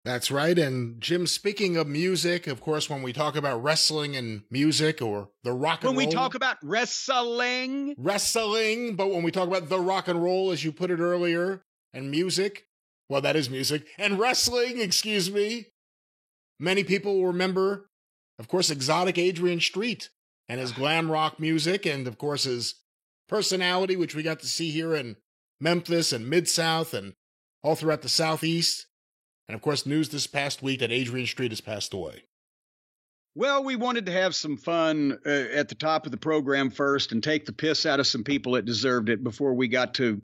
That's right. And Jim, speaking of music, of course, when we talk about wrestling and music or the rock and When we roll, talk about wrestling, but when we talk about the rock and roll, as you put it earlier, and music, well, that is music, and wrestling, excuse me, many people will remember, of course, exotic Adrian Street and his glam rock music, and of course, his personality, which we got to see here in Memphis and Mid-South and all throughout the Southeast. And of course, news this past week that Adrian Street has passed away. well, we wanted to have some fun at the top of the program first and take the piss out of some people that deserved it before we got to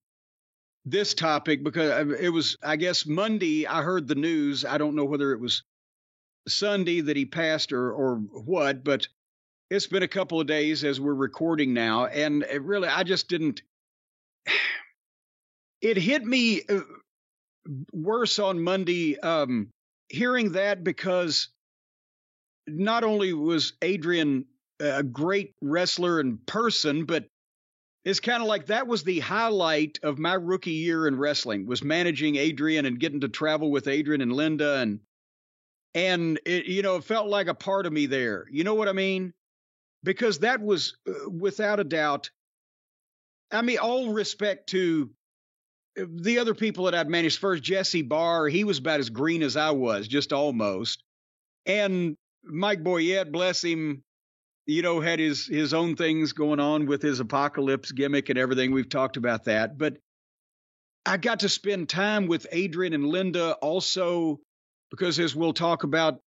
this topic, because it was, I guess, Monday. I heard the news. I don't know whether it was Sunday that he passed or what, but it's been a couple of days as we're recording now. And it really, I just didn't, it hit me worse on Monday, hearing that, because not only was Adrian a great wrestler and person, but it's kind of like that was the highlight of my rookie year in wrestling, was managing Adrian and getting to travel with Adrian and Linda. And it, it felt like a part of me there. You know what I mean? Because that was without a doubt, I mean, all respect to the other people that I'd managed. First, Jesse Barr, he was about as green as I was, just almost. And Mike Boyette, bless him, had his own things going on with his apocalypse gimmick and everything. We've talked about that. But I got to spend time with Adrian and Linda also, because as we'll talk about,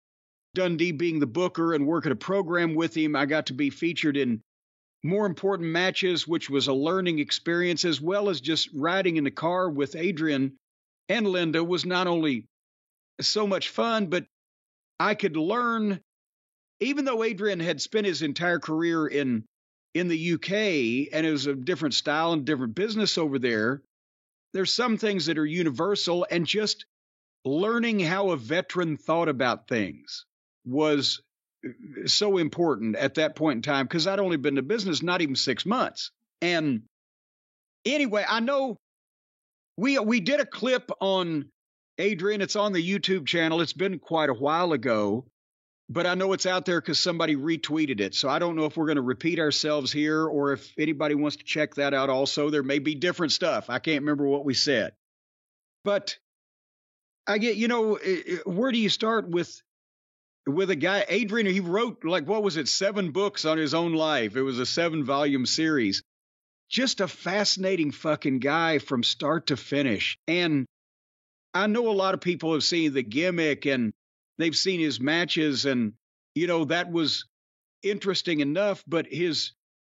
Dundee being the booker and working a program with him, I got to be featured in more important matches, which was a learning experience, as well as just riding in the car with Adrian and Linda was not only so much fun, but I could learn, even though Adrian had spent his entire career in the UK and it was a different style and different business over there, there's some things that are universal, and just learning how a veteran thought about things was so important at that point in time, because I'd only been in business not even 6 months. And anyway, I know we did a clip on Adrian. It's on the YouTube channel. It's been quite a while ago, but I know it's out there because somebody retweeted it. So I don't know if we're going to repeat ourselves here or if anybody wants to check that out also. There may be different stuff. I can't remember what we said. But I get, where do you start with a guy, Adrian? He wrote, like, what was it, 7 books on his own life. It was a 7-volume series. Just a fascinating fucking guy from start to finish. And I know a lot of people have seen the gimmick and they've seen his matches, and, that was interesting enough, but his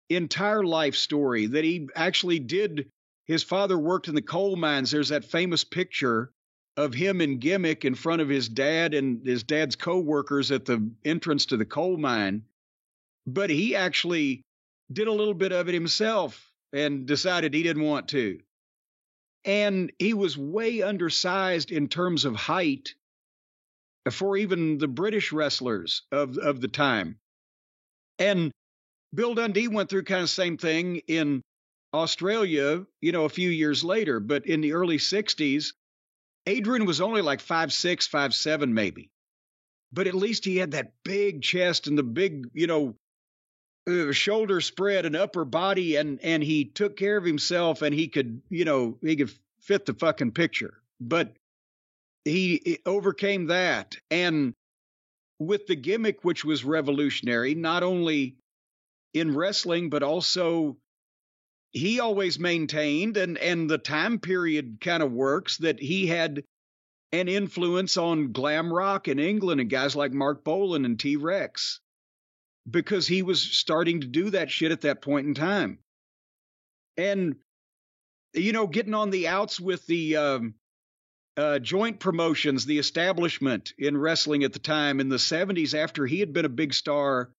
entire life story that he actually did, his father worked in the coal mines. There's that famous picture of him in gimmick in front of his dad and his dad's co-workers at the entrance to the coal mine. But he actually did a little bit of it himself and decided he didn't want to. And he was way undersized in terms of height for even the British wrestlers of the time. And Bill Dundee went through kind of the same thing in Australia, a few years later. But in the early 60s, Adrian was only like 5'6", 5'7", maybe. But at least he had that big chest and the big, shoulder spread and upper body, and he took care of himself, and he could, he could fit the fucking picture. But he overcame that. And with the gimmick, which was revolutionary, not only in wrestling, but also he always maintained, and the time period kind of works, that he had an influence on glam rock in England and guys like Mark Bolan and T-Rex, because he was starting to do that shit at that point in time. And, getting on the outs with the joint promotions, the establishment in wrestling at the time in the 70s, after he had been a big star,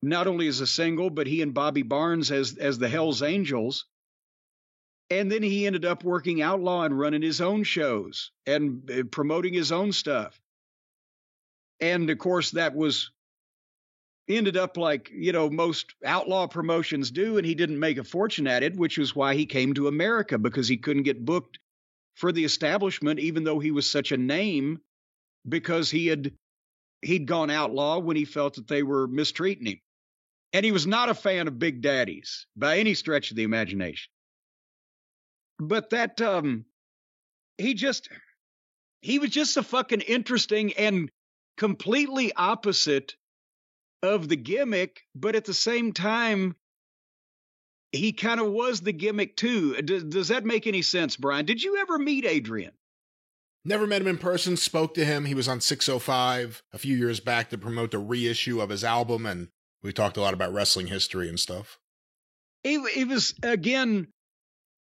not only as a single, but he and Bobby Barnes as the Hells Angels. And then he ended up working Outlaw and running his own shows and promoting his own stuff. And of course, that ended up like, most Outlaw promotions do. And he didn't make a fortune at it, which was why he came to America, because he couldn't get booked for the establishment, even though he was such a name because he'd gone outlaw when he felt that they were mistreating him. And he was not a fan of big daddies by any stretch of the imagination. But that he was just so fucking interesting and completely opposite of the gimmick, but at the same time, he kind of was the gimmick too. Does that make any sense, Brian? Did you ever meet Adrian? Never met him in person, spoke to him. He was on 605 a few years back to promote the reissue of his album, and we talked a lot about wrestling history and stuff. He was, again,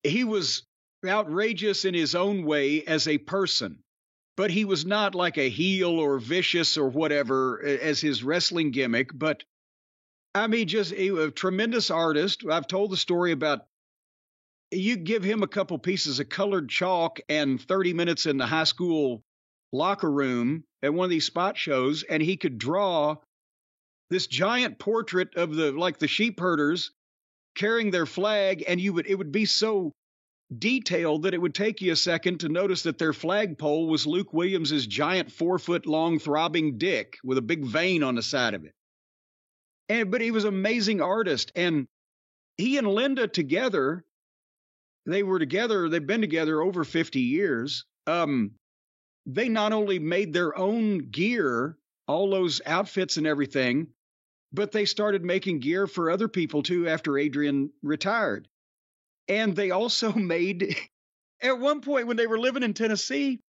he was outrageous in his own way as a person, but he was not like a heel or vicious or whatever as his wrestling gimmick. But I mean, just a tremendous artist. I've told the story about you give him a couple pieces of colored chalk and 30 minutes in the high school locker room at one of these spot shows, and he could draw this giant portrait of the sheep herders carrying their flag, and it would be so detailed that it would take you a second to notice that their flagpole was Luke Williams's giant 4-foot-long throbbing dick with a big vein on the side of it. But he was an amazing artist, and he and Linda together, they've been together over 50 years. They not only made their own gear, all those outfits and everything, but they started making gear for other people too after Adrian retired. And they also made, at one point when they were living in Tennessee,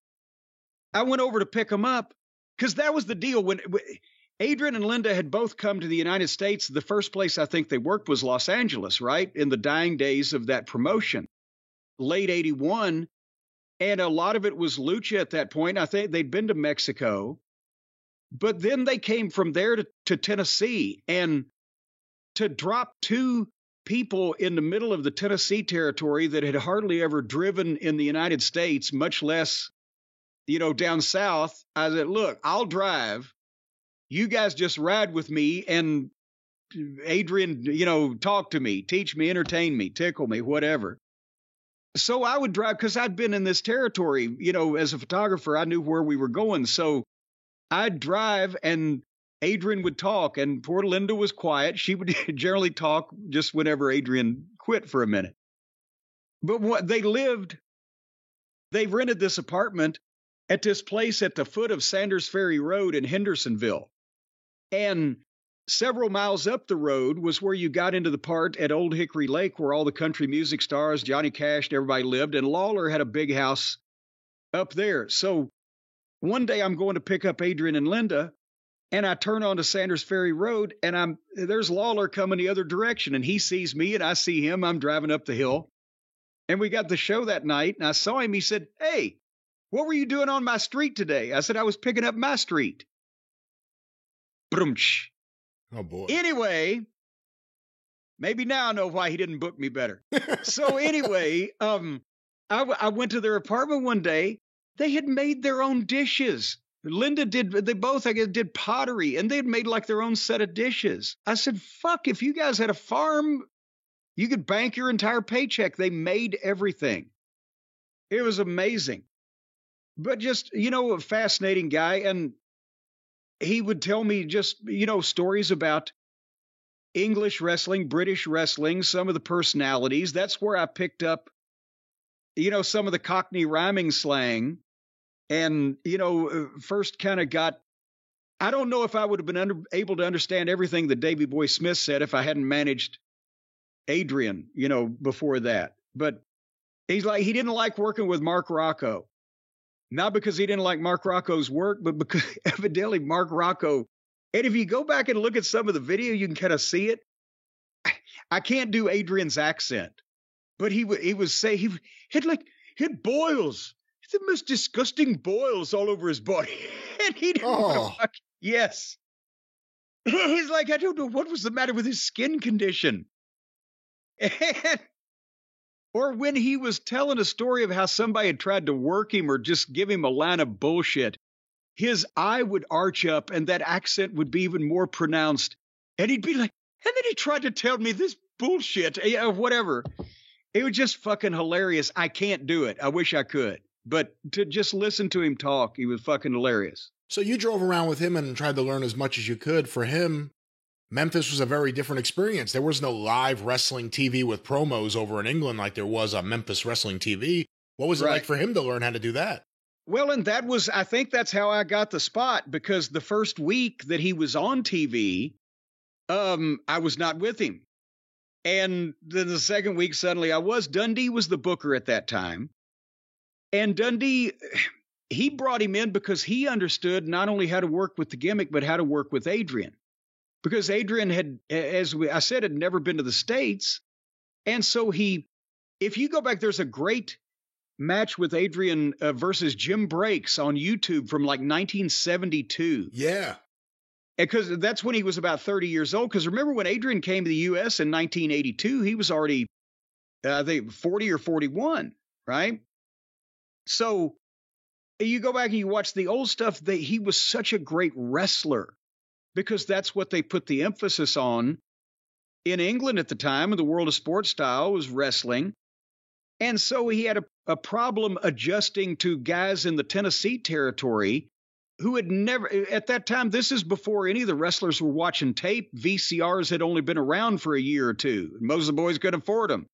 I went over to pick them up because that was the deal. When Adrian and Linda had both come to the United States, the first place I think they worked was Los Angeles, right? In the dying days of that promotion, late 81. And a lot of it was lucha at that point. I think they'd been to Mexico. But then they came from there to Tennessee, and to drop two people in the middle of the Tennessee territory that had hardly ever driven in the United States, much less, down south. I said, look, I'll drive. You guys just ride with me, and Adrian, talk to me, teach me, entertain me, tickle me, whatever. So I would drive because I'd been in this territory, as a photographer, I knew where we were going. So I'd drive and Adrian would talk, and poor Linda was quiet. She would generally talk just whenever Adrian quit for a minute. But they rented this apartment at this place at the foot of Sanders Ferry Road in Hendersonville. And several miles up the road was where you got into the part at Old Hickory Lake where all the country music stars, Johnny Cash, and everybody lived. And Lawler had a big house up there. So one day I'm going to pick up Adrian and Linda, and I turn onto Sanders Ferry Road, and there's Lawler coming the other direction, and he sees me and I see him. I'm driving up the hill, and we got the show that night, and I saw him. He said, "Hey, what were you doing on my street today?" I said, "I was picking up my street." Brumch. Oh boy. Anyway, maybe now I know why he didn't book me better. So anyway, I went to their apartment one day. They had made their own dishes. Linda they both, I guess, did pottery, and they had made like their own set of dishes. I said, fuck, if you guys had a farm, you could bank your entire paycheck. They made everything. It was amazing. But just, a fascinating guy. And he would tell me just, stories about English wrestling, British wrestling, some of the personalities. That's where I picked up, some of the Cockney rhyming slang. And, first kind of I don't know if I would have been able to understand everything that Davey Boy Smith said if I hadn't managed Adrian, before that. But he didn't like working with Mark Rocco. Not because he didn't like Mark Rocco's work, but because evidently Mark Rocco. And if you go back and look at some of the video, you can kind of see it. I can't do Adrian's accent, but he would say he had boils. The most disgusting boils all over his body. And he didn't want to yes. He's like, I don't know what was the matter with his skin condition. Or when he was telling a story of how somebody had tried to work him or just give him a line of bullshit, his eye would arch up and that accent would be even more pronounced. And he'd be like, and then he tried to tell me this bullshit, whatever. It was just fucking hilarious. I can't do it. I wish I could. But to just listen to him talk, he was fucking hilarious. So you drove around with him and tried to learn as much as you could. For him, Memphis was a very different experience. There was no live wrestling TV with promos over in England like there was on Memphis Wrestling TV. What was it like for him to learn how to do that? Well, and I think that's how I got the spot, because the first week that he was on TV, I was not with him. And then the second week, suddenly I was. Dundee was the booker at that time. And Dundee, he brought him in because he understood not only how to work with the gimmick, but how to work with Adrian. Because Adrian had, as I said, had never been to the States. And so if you go back, there's a great match with Adrian versus Jim Breaks on YouTube from like 1972. Yeah. Because that's when he was about 30 years old. Because remember when Adrian came to the U.S. in 1982, he was already, I think, 40 or 41, right? So you go back and you watch the old stuff, he was such a great wrestler, because that's what they put the emphasis on in England at the time, and the world of sports style was wrestling. And so he had a problem adjusting to guys in the Tennessee territory who had never, at that time, this is before any of the wrestlers were watching tape. VCRs had only been around for a year or two. Most of the boys couldn't afford them,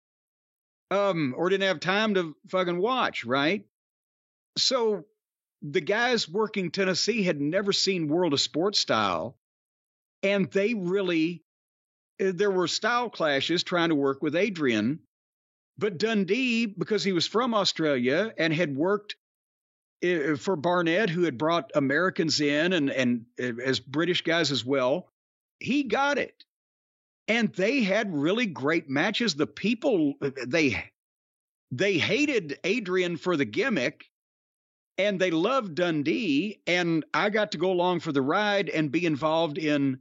or didn't have time to fucking watch, right? So the guys working Tennessee had never seen World of Sports style, and they really, there were style clashes trying to work with Adrian. But Dundee, because he was from Australia and had worked for Barnett, who had brought Americans in and as British guys as well, he got it. And they had really great matches. The people, they hated Adrian for the gimmick, and they loved Dundee. And I got to go along for the ride and be involved in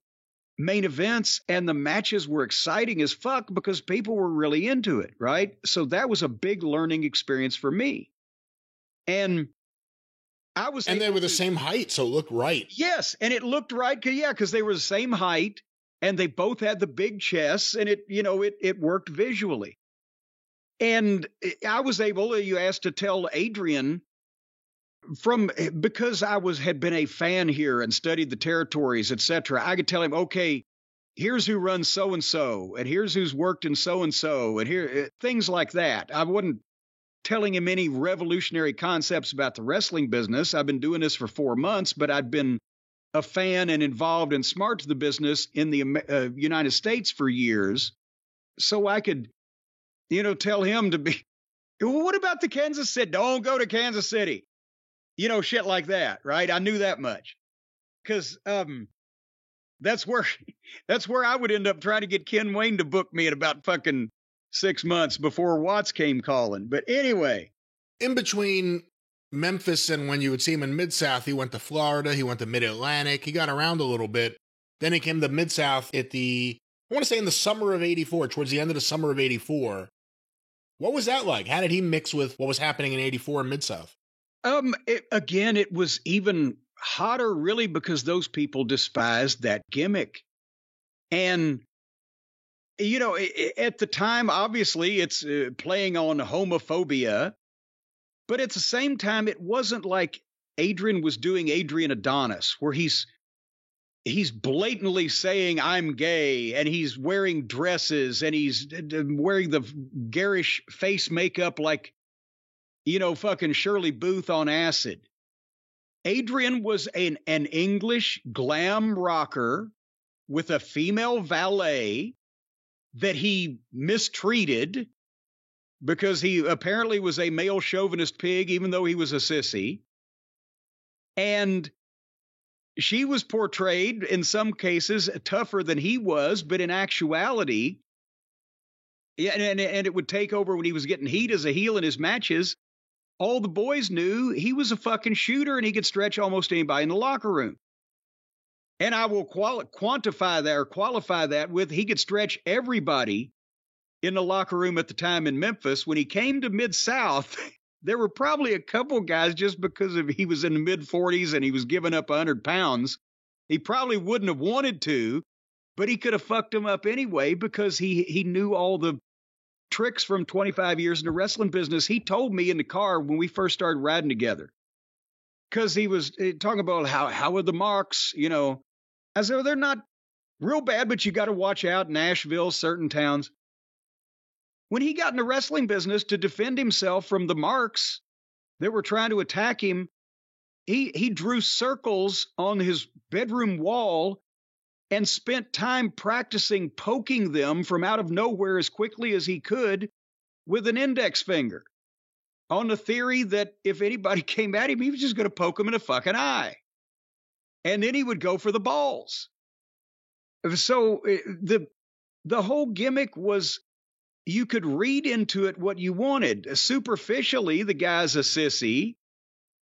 main events, and the matches were exciting as fuck because people were really into it, right? So that was a big learning experience for me. And I was, and they were the same height, so it looked right. Yes, and it looked right, because they were the same height, and they both had the big chests, and it worked visually. And I was able, you asked, to tell Adrian, because I had been a fan here and studied the territories, etc. I could tell him, okay, here's who runs so-and-so, and here's who's worked in so-and-so, and here, things like that. I wasn't telling him any revolutionary concepts about the wrestling business. I've been doing this for 4 months, but I'd been a fan and involved and smart to the business in the United States for years. So I could, tell him to be, well, what about the Kansas City? Don't go to Kansas City. Shit like that, right? I knew that much, because that's where I would end up trying to get Ken Wayne to book me in about fucking 6 months before Watts came calling. But anyway, in between Memphis and when you would see him in Mid-South, he went to Florida, he went to Mid-Atlantic, he got around a little bit. Then he came to Mid-South I want to say in the summer of 84, towards the end of the summer of 84. What was that like? How did he mix with what was happening in 84 in Mid-South? It was even hotter, really, because those people despised that gimmick. And, at the time, obviously, it's playing on homophobia. But at the same time, it wasn't like Adrian was doing Adrian Adonis, where he's blatantly saying, I'm gay, and he's wearing dresses, and he's wearing the garish face makeup like, fucking Shirley Booth on acid. Adrian was an English glam rocker with a female valet that he mistreated because he apparently was a male chauvinist pig, even though he was a sissy. And she was portrayed in some cases tougher than he was, but in actuality, and it would take over when he was getting heat as a heel in his matches. All the boys knew he was a fucking shooter, and he could stretch almost anybody in the locker room. And I will qualify that with he could stretch everybody in the locker room at the time in Memphis. When he came to Mid-South, there were probably a couple guys, just because he was in the mid-40s and he was giving up 100 pounds. He probably wouldn't have wanted to, but he could have fucked him up anyway, because he knew all the tricks from 25 years in the wrestling business. He told me in the car when we first started riding together. because he was talking about how are the marks, you know. I said, well, they're not real bad, but you got to watch out. Nashville, certain towns. When he got in the wrestling business to defend himself from the marks that were trying to attack him, he drew circles on his bedroom wall and spent time practicing poking them from out of nowhere as quickly as he could with an index finger, on the theory that if anybody came at him, he was just going to poke him in the fucking eye. And then he would go for the balls. So the whole gimmick was, you could read into it what you wanted. Superficially, the guy's a sissy.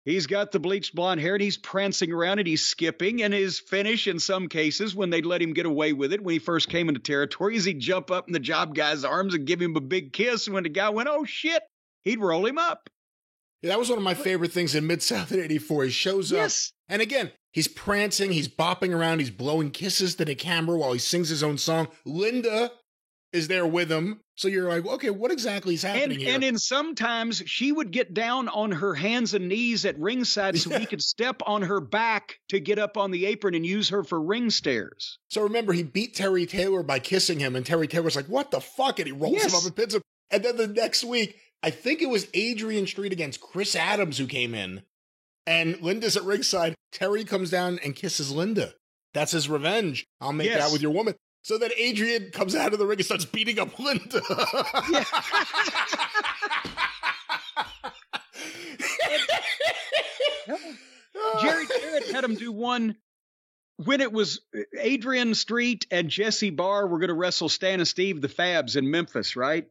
He's got the bleached blonde hair, and he's prancing around, and he's skipping. And his finish, in some cases, when they'd let him get away with it, when he first came into territory, is he'd jump up in the job guy's arms and give him a big kiss. And when the guy went, oh, shit, he'd roll him up. Yeah, that was one of my favorite things in Mid-South in 84. He shows up. And again, he's prancing, he's bopping around, he's blowing kisses to the camera while he sings his own song. Linda is there with him. So you're like, okay, what exactly is happening here? And in sometimes she would get down on her hands and knees at ringside so he could step on her back to get up on the apron and use her for ring stairs. So remember, he beat Terry Taylor by kissing him, and Terry Taylor's like, what the fuck? And he rolls him up and pins him. And then the next week, I think it was Adrian Street against Chris Adams who came in. And Linda's at ringside. Terry comes down and kisses Linda. That's his revenge. I'll make out with your woman. So then Adrian comes out of the ring and starts beating up Linda. Jerry Jarrett had him do one when it was Adrian Street and Jesse Barr were going to wrestle Stan and Steve, the Fabs, in Memphis, right?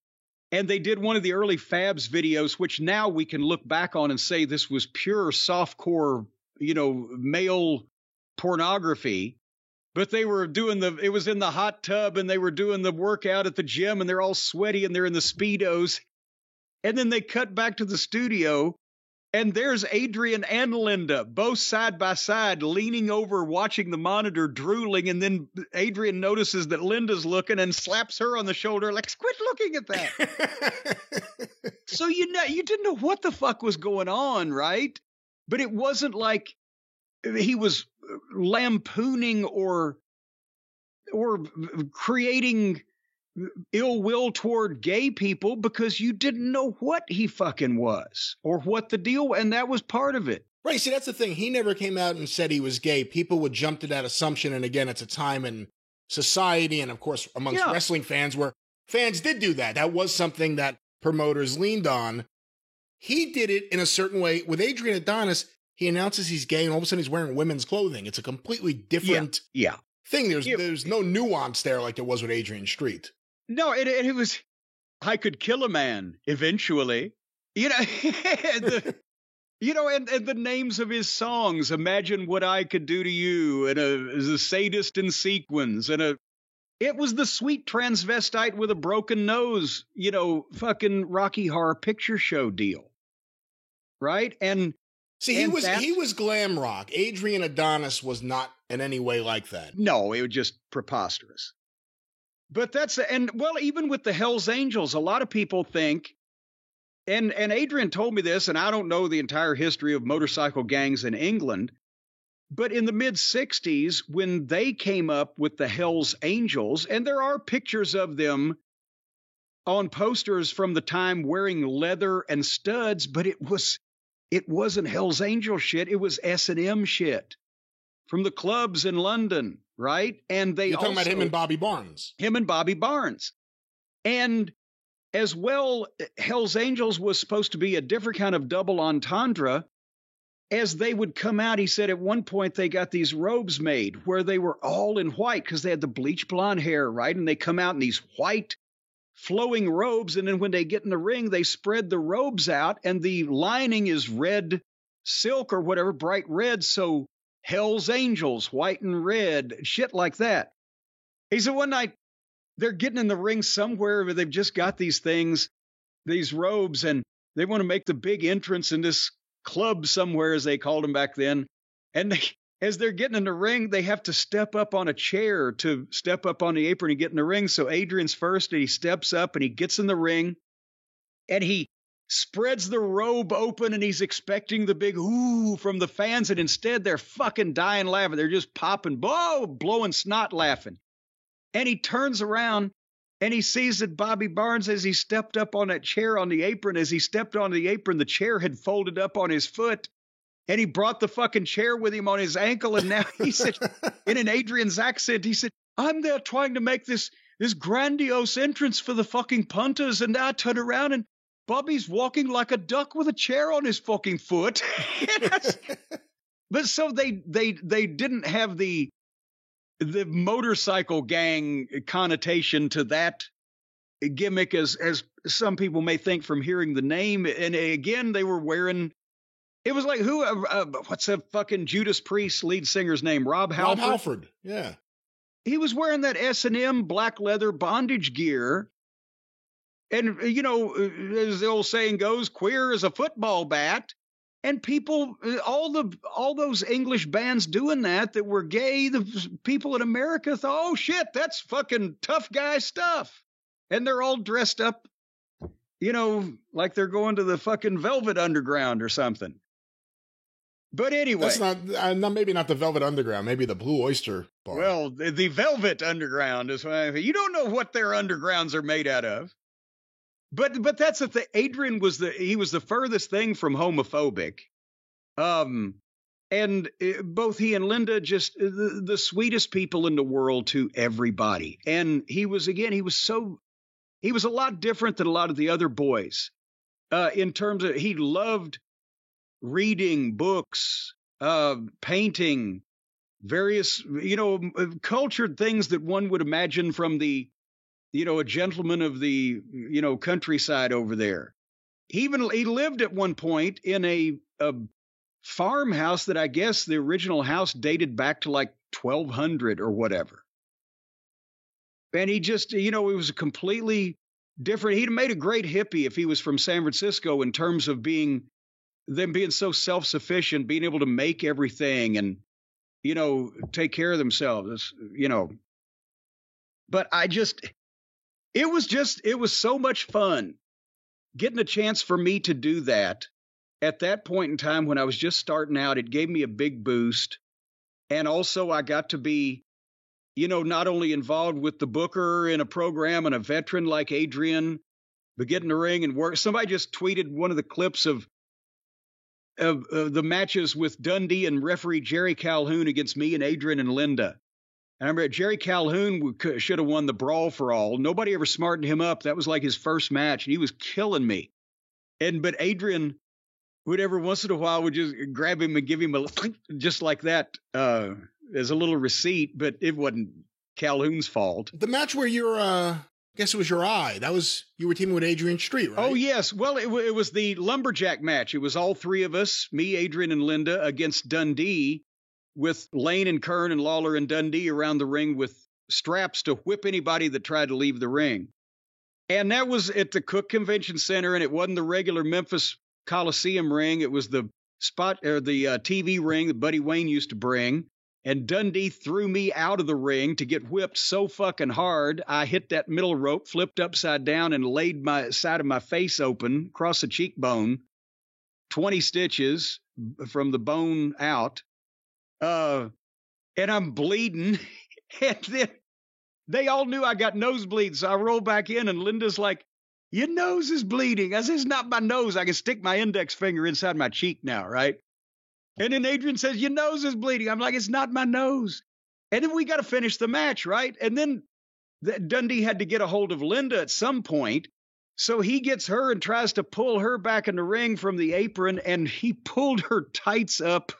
And they did one of the early Fabs videos, which now we can look back on and say this was pure softcore, you know, male pornography. But they were doing it was in the hot tub, and they were doing the workout at the gym, and they're all sweaty, and they're in the Speedos. And then they cut back to the studio, and there's Adrian and Linda, both side by side, leaning over, watching the monitor, drooling. And then Adrian notices that Linda's looking and slaps her on the shoulder, like, quit looking at that. So, you didn't know what the fuck was going on, right? But it wasn't like he was lampooning or creating ill will toward gay people, because you didn't know what he fucking was or what the deal was, and that was part of it. Right, see, that's the thing. He never came out and said he was gay. People would jump to that assumption, and again, it's a time in society and, of course, amongst wrestling fans where fans did do that. That was something that promoters leaned on. He did it in a certain way. With Adrian Adonis, he announces he's gay, and all of a sudden he's wearing women's clothing. It's a completely different thing. There's no nuance there like there was with Adrian Street. No, it was, I could kill a man eventually. You know, and the names of his songs, Imagine What I Could Do to You, and a sadist in sequins, and it was the sweet transvestite with a broken nose, you know, fucking Rocky Horror Picture Show deal. Right? And see, he was glam rock. Adrian Adonis was not in any way like that. No, it was just preposterous. But even with the Hells Angels, a lot of people think, and Adrian told me this, and I don't know the entire history of motorcycle gangs in England, but in the mid-'60s, when they came up with the Hells Angels, and there are pictures of them on posters from the time wearing leather and studs, but it wasn't Hells Angel shit, it was S&M shit from the clubs in London, right? And you're talking about him and Bobby Barnes. Him and Bobby Barnes. And as well, Hells Angels was supposed to be a different kind of double entendre. As they would come out, he said at one point they got these robes made where they were all in white because they had the bleach blonde hair, right? And they come out in these white flowing robes, and then when they get in the ring, they spread the robes out, and the lining is red silk or whatever, bright red, so Hell's Angels, white and red, shit like that. He said one night they're getting in the ring somewhere where they've just got these things, these robes, and they want to make the big entrance in this club somewhere, as they called them back then. And as they're getting in the ring, they have to step up on a chair to step up on the apron and get in the ring. So Adrian's first, and he steps up and he gets in the ring, and he spreads the robe open, and he's expecting the big ooh from the fans, and instead they're fucking dying laughing. They're just popping, blowing snot laughing. And he turns around and he sees that Bobby Barnes, as he stepped up on that chair on the apron, as he stepped on the apron, the chair had folded up on his foot, and he brought the fucking chair with him on his ankle. And now he said, in an Adrian's accent, he said, I'm there trying to make this grandiose entrance for the fucking punters, and now I turn around and Bobby's walking like a duck with a chair on his fucking foot. But so they didn't have the motorcycle gang connotation to that gimmick as some people may think from hearing the name. And again, they were wearing, it was like what's that fucking Judas Priest lead singer's name? Rob Halford. Rob Halford, yeah. He was wearing that S&M black leather bondage gear. And, you know, as the old saying goes, queer as a football bat. And people, all those English bands doing that were gay, the people in America thought, oh, shit, that's fucking tough guy stuff. And they're all dressed up, you know, like they're going to the fucking Velvet Underground or something. But anyway. That's not maybe not the Velvet Underground, maybe the Blue Oyster Bar. Well, the Velvet Underground is why you don't know what their undergrounds are made out of. But that's the thing. Adrian was the furthest thing from homophobic. And both he and Linda, just the sweetest people in the world to everybody. And he was a lot different than a lot of the other boys. In terms of, he loved reading books, painting, various, you know, cultured things that one would imagine from the, you know, a gentleman of the, you know, countryside over there. He lived at one point in a farmhouse that I guess the original house dated back to like 1200 or whatever. And he just, you know, it was a completely different. He'd made a great hippie if he was from San Francisco in terms of being so self-sufficient, being able to make everything and, you know, take care of themselves, you know. But it was so much fun getting a chance for me to do that at that point in time when I was just starting out. It gave me a big boost. And also I got to be, you know, not only involved with the booker in a program and a veteran like Adrian, but get in the ring and work. Somebody just tweeted one of the clips of the matches with Dundee and referee Jerry Calhoun against me and Adrian and Linda. I remember Jerry Calhoun should have won the Brawl for All. Nobody ever smartened him up. That was like his first match, and he was killing me. But Adrian would every once in a while would just grab him and give him a just like that as a little receipt, but it wasn't Calhoun's fault. The match where I guess it was your eye. That was, you were teaming with Adrian Street, right? Oh, yes. Well, it was the lumberjack match. It was all three of us, me, Adrian, and Linda, against Dundee, with Lane and Kern and Lawler and Dundee around the ring with straps to whip anybody that tried to leave the ring. And that was at the Cook Convention Center, and it wasn't the regular Memphis Coliseum ring. It was the TV ring that Buddy Wayne used to bring. And Dundee threw me out of the ring to get whipped so fucking hard, I hit that middle rope, flipped upside down, and laid my side of my face open across the cheekbone, 20 stitches from the bone out. And I'm bleeding. And then they all knew I got nosebleeds. So I roll back in, and Linda's like, your nose is bleeding. I said, it's not my nose. I can stick my index finger inside my cheek now, right? And then Adrian says, your nose is bleeding. I'm like, it's not my nose. And then we got to finish the match, right? And then Dundee had to get a hold of Linda at some point. So he gets her and tries to pull her back in the ring from the apron, and he pulled her tights up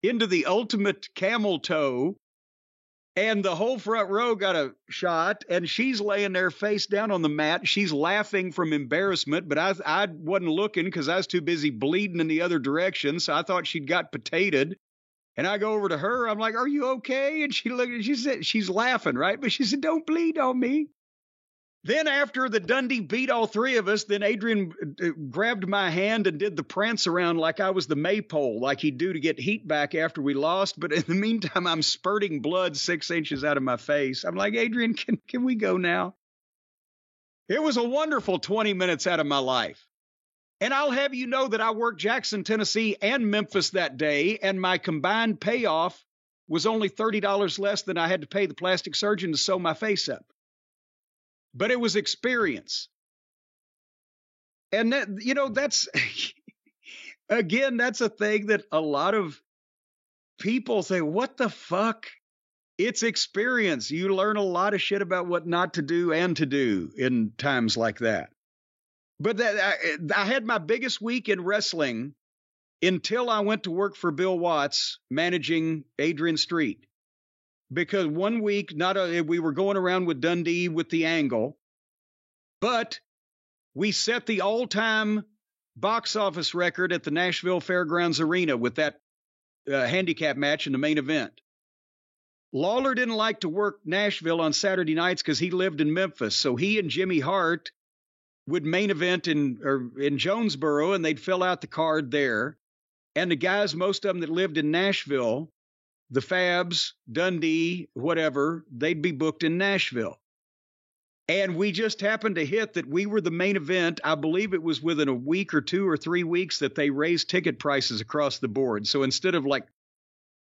into the ultimate camel toe. And the whole front row got a shot, and she's laying there face down on the mat. She's laughing from embarrassment, but I wasn't looking because I was too busy bleeding in the other direction, so I thought she'd got potatoed. And I go over to her. I'm like, are you okay? And she looked, and she said, she's laughing, right? But she said, don't bleed on me. Then after the Dundee beat all three of us, then Adrian grabbed my hand and did the prance around like I was the maypole, like he'd do to get heat back after we lost. But in the meantime, I'm spurting blood 6 inches out of my face. I'm like, Adrian, can we go now? It was a wonderful 20 minutes out of my life. And I'll have you know that I worked Jackson, Tennessee and Memphis that day, and my combined payoff was only $30 less than I had to pay the plastic surgeon to sew my face up. But it was experience. And that, that's, again, that's a thing that a lot of people say, what the fuck? It's experience. You learn a lot of shit about what not to do and to do in times like that. But I had my biggest week in wrestling until I went to work for Bill Watts managing Adrian Street. Because one week, we were going around with Dundee with the angle, but we set the all-time box office record at the Nashville Fairgrounds Arena with that handicap match in the main event. Lawler didn't like to work Nashville on Saturday nights because he lived in Memphis. So he and Jimmy Hart would main event in Jonesboro, and they'd fill out the card there. And the guys, most of them that lived in Nashville, the Fabs, Dundee, whatever, they'd be booked in Nashville. And we just happened to hit that we were the main event. I believe it was within a week or 2 or 3 weeks that they raised ticket prices across the board. So instead of like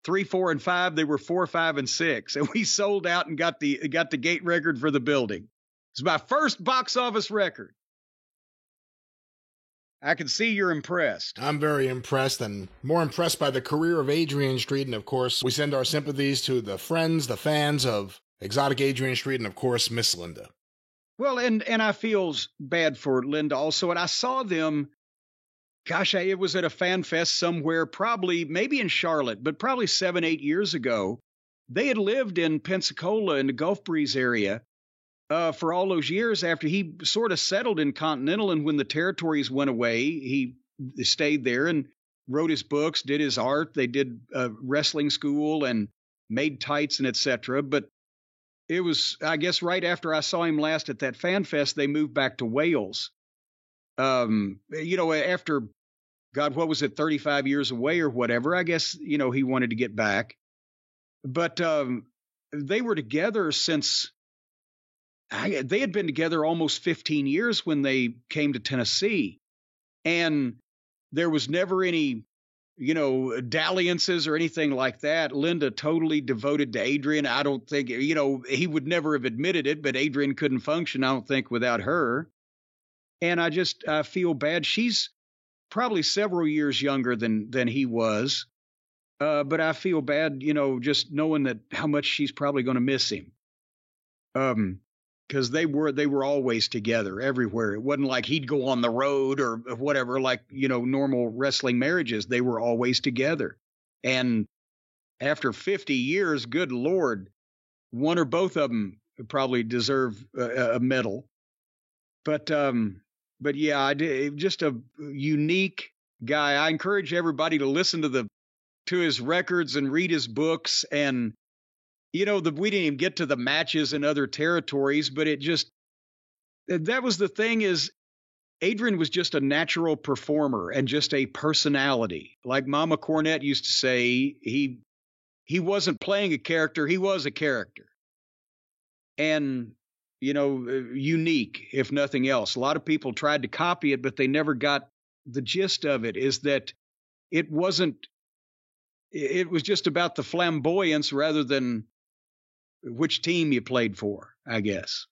3, 4, and 5, they were 4, 5, and 6. And we sold out and got the gate record for the building. It's my first box office record. I can see you're impressed. I'm very impressed, and more impressed by the career of Adrian Street. And of course, we send our sympathies to the friends, the fans of Exotic Adrian Street, and of course, Miss Linda. Well, and I feel bad for Linda also. And I saw them, gosh, it was at a fan fest somewhere, maybe in Charlotte, but probably 7, 8 years ago. They had lived in Pensacola in the Gulf Breeze area for all those years after he sort of settled in Continental. And when the territories went away, he stayed there and wrote his books, did his art. They did wrestling school and made tights and etc. But it was, I guess, right after I saw him last at that fan fest, they moved back to Wales. After, God, what was it, 35 years away or whatever, I guess, he wanted to get back. But they were together since, they had been together almost 15 years when they came to Tennessee. And there was never any, dalliances or anything like that. Linda totally devoted to Adrian. I don't think, he would never have admitted it, but Adrian couldn't function, I don't think, without her. And I feel bad. She's probably several years younger than he was. But I feel bad, just knowing that how much she's probably going to miss him. Because they were always together everywhere. It wasn't like he'd go on the road or whatever, like, normal wrestling marriages. They were always together. And after 50 years, good Lord, one or both of them probably deserve a medal. But yeah, I did, just a unique guy. I encourage everybody to listen to his records and read his books. And we didn't even get to the matches in other territories, but that was the thing, is Adrian was just a natural performer and just a personality. Like Mama Cornette used to say, he wasn't playing a character, he was a character. And, unique, if nothing else. A lot of people tried to copy it, but they never got the gist of it, is that it was just about the flamboyance rather than which team you played for, I guess.